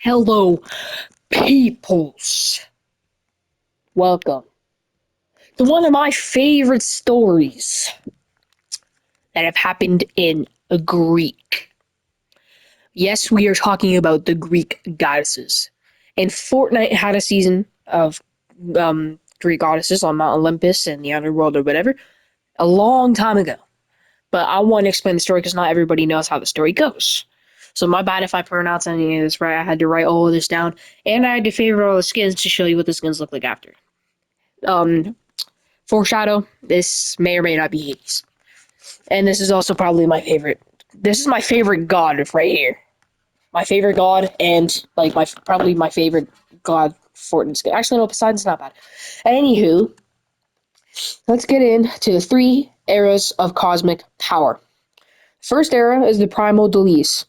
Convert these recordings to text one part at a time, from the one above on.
Hello, peoples. Welcome to one of my favorite stories that have happened in Greek. Yes, we are talking about the Greek goddesses. And Fortnite had a season of Greek goddesses on Mount Olympus and the underworld or whatever a long time ago. But I want to explain the story because not everybody knows how the story goes. So my bad if I pronounce any of this right. I had to write all of this down, and I had to favor all the skins to show you what the skins look like after. Um, Foreshadow, this may or may not be Hades. And this is also probably my favorite. This is my favorite god right here. My favorite god, and like probably my favorite god Fortnite skin. Actually, no, Poseidon's not bad. Anywho, let's get into the three eras of cosmic power. First era is the Primal Deluge.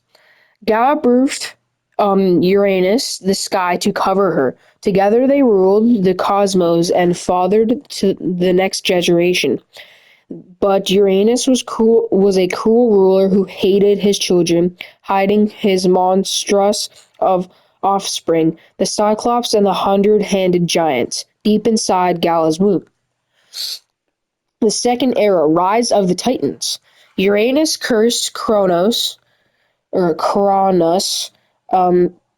Gaia birthed Uranus, the sky, to cover her. Together they ruled the cosmos and fathered to the next generation. But Uranus was a cruel ruler who hated his children, hiding his monstrous of offspring, the Cyclops and the hundred-handed giants, deep inside Gala's womb. The second era, Rise of the Titans. Uranus cursed Cronus,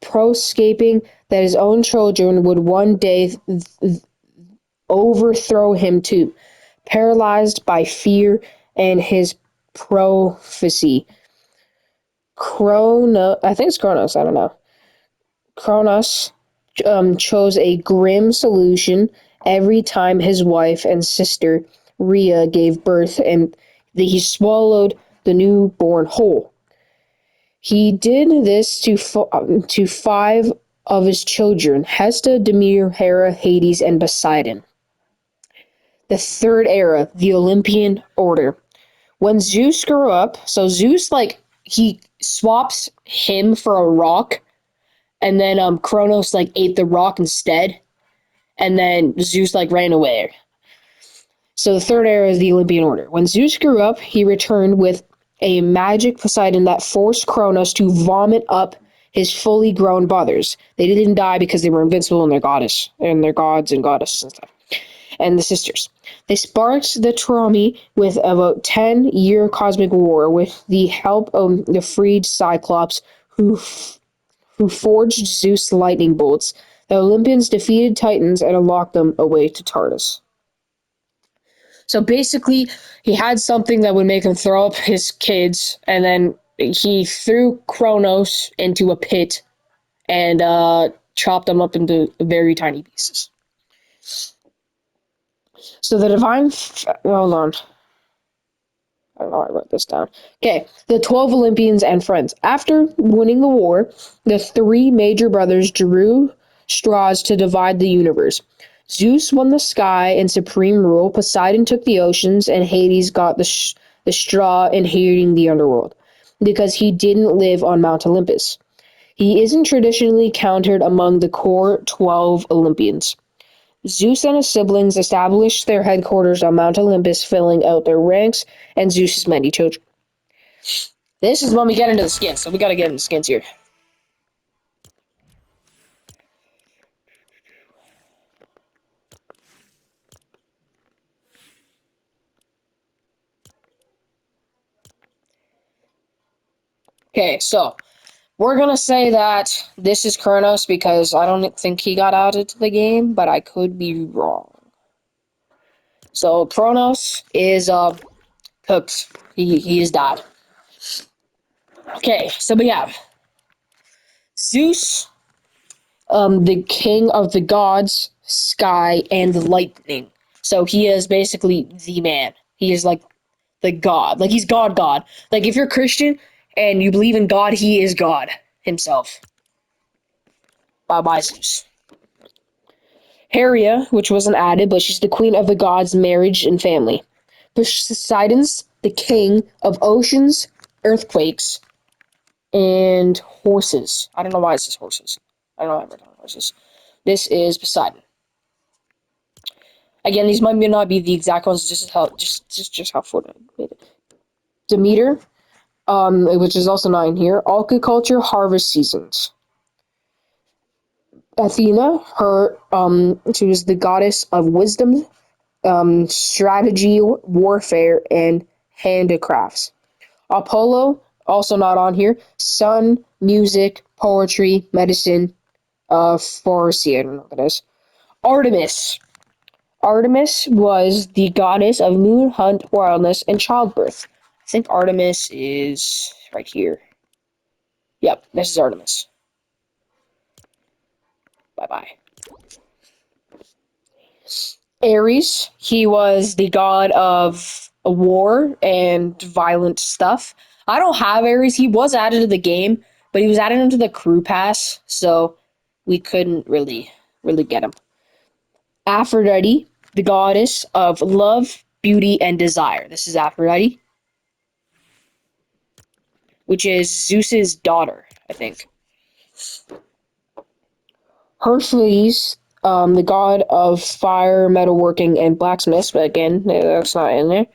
proscaping that his own children would one day overthrow him too, paralyzed by fear and his prophecy. I think it's Kronos, I don't know. Kronos chose a grim solution every time his wife and sister Rhea gave birth, and he swallowed the newborn whole. He did this to five of his children: Hesta, Demeter, Hera, Hades, and Poseidon. The third era, the Olympian Order. When Zeus grew up, so Zeus, he swaps him for a rock, and then Kronos ate the rock instead, and then Zeus ran away. So the third era is the Olympian Order. When Zeus grew up, he returned with a magic Poseidon that forced Kronos to vomit up his fully grown brothers. They didn't die because they were invincible and their gods and goddesses and stuff. And the sisters. They sparked the Tromi with about 10-year cosmic war with the help of the freed Cyclops who forged Zeus' lightning bolts. The Olympians defeated Titans and unlocked them away to Tartarus. So basically, he had something that would make him throw up his kids, and then he threw Kronos into a pit and chopped them up into very tiny pieces. So the divine... Hold on. I don't know, I wrote this down. Okay, the 12 Olympians and friends. After winning the war, the three major brothers drew straws to divide the universe. Zeus won the sky and supreme rule, Poseidon took the oceans, and Hades got the straw inheriting the underworld, because he didn't live on Mount Olympus. He isn't traditionally counted among the core 12 Olympians. Zeus and his siblings established their headquarters on Mount Olympus, filling out their ranks and Zeus's many children. This is when we get into the skins, so we gotta get into the skins here. Okay, so we're gonna say that this is Kronos because I don't think he got added to the game, but I could be wrong. So Kronos is cooked. He is dead. Okay, so we have Zeus, the king of the gods, sky, and lightning. So he is basically the man. He is the God. He's God. If you're Christian and you believe in God, he is God himself. By Zeus. Hera, which wasn't added, but she's the queen of the gods, marriage, and family. Poseidon's the king of oceans, earthquakes, and horses. I don't know why it says horses. I don't know why I wrote horses. This is Poseidon. Again, these might not be the exact ones, just how Fortnite made it. Demeter, which is also not in here. Agriculture, harvest seasons. Athena, she was the goddess of wisdom, strategy, warfare, and handicrafts. Apollo, also not on here. Sun, music, poetry, medicine, forestry. I don't know what that is. Artemis. Artemis was the goddess of moon, hunt, wildness, and childbirth. I think Artemis is right here. Yep, this is Artemis. Bye bye. Ares, he was the god of war and violent stuff. I don't have Ares. He was added to the game, but he was added into the crew pass, so we couldn't really get him. Aphrodite, the goddess of love, beauty, and desire. This is Aphrodite, which is Zeus's daughter, I think. Hercules, the god of fire, metalworking, and blacksmiths, but again, that's not in there.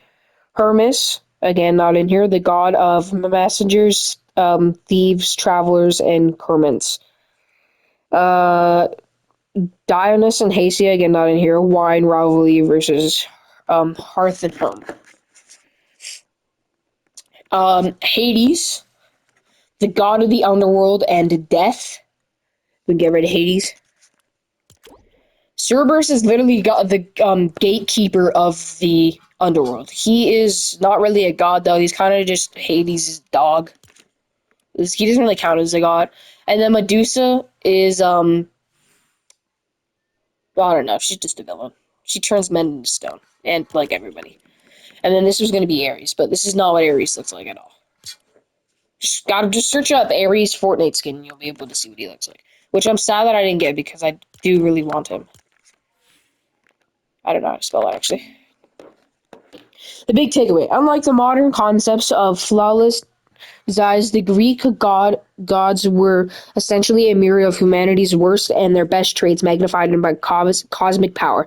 Hermes, again, not in here, the god of messengers, thieves, travelers, and curments. Uh, Dionys and Hacia, again, not in here. Wine, rivalry versus hearth and home. Hades, the god of the underworld and death. We get rid of Hades. Cerberus is literally the gatekeeper of the underworld. He is not really a god, though. He's kind of just Hades' dog. He doesn't really count as a god. And then Medusa is, I don't know. She's just a villain. She turns men into stone. And, like, everybody. And then this was going to be Ares, but this is not what Ares looks like at all. Just search up Ares Fortnite skin and you'll be able to see what he looks like. Which I'm sad that I didn't get because I do really want him. I don't know how to spell that, actually. The big takeaway. Unlike the modern concepts of flawless designs, the Greek gods were essentially a mirror of humanity's worst and their best traits magnified by cosmic power.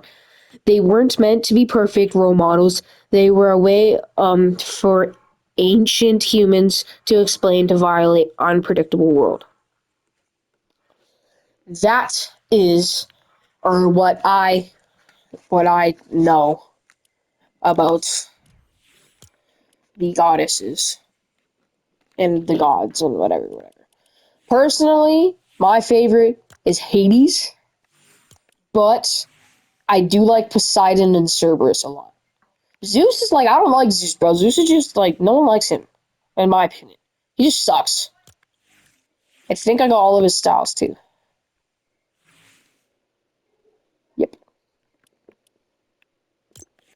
They weren't meant to be perfect role models. They were a way for ancient humans to explain to violate unpredictable world. That is or what I know about the goddesses and the gods and whatever. Personally, my favorite is Hades, but I do like Poseidon and Cerberus a lot. Zeus is like, I don't like Zeus, bro. Zeus is just like, no one likes him, in my opinion. He just sucks. I think I got all of his styles too. Yep.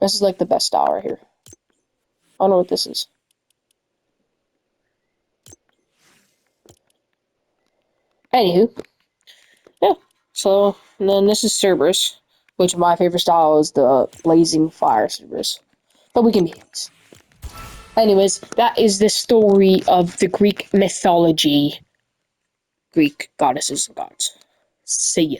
This is like the best style right here. I don't know what this is. Anywho, yeah. So, and then this is Cerberus, which my favorite style is the blazing fire Cerberus. But we can be Hades. Anyways, that is the story of the Greek mythology, Greek goddesses and gods. See ya.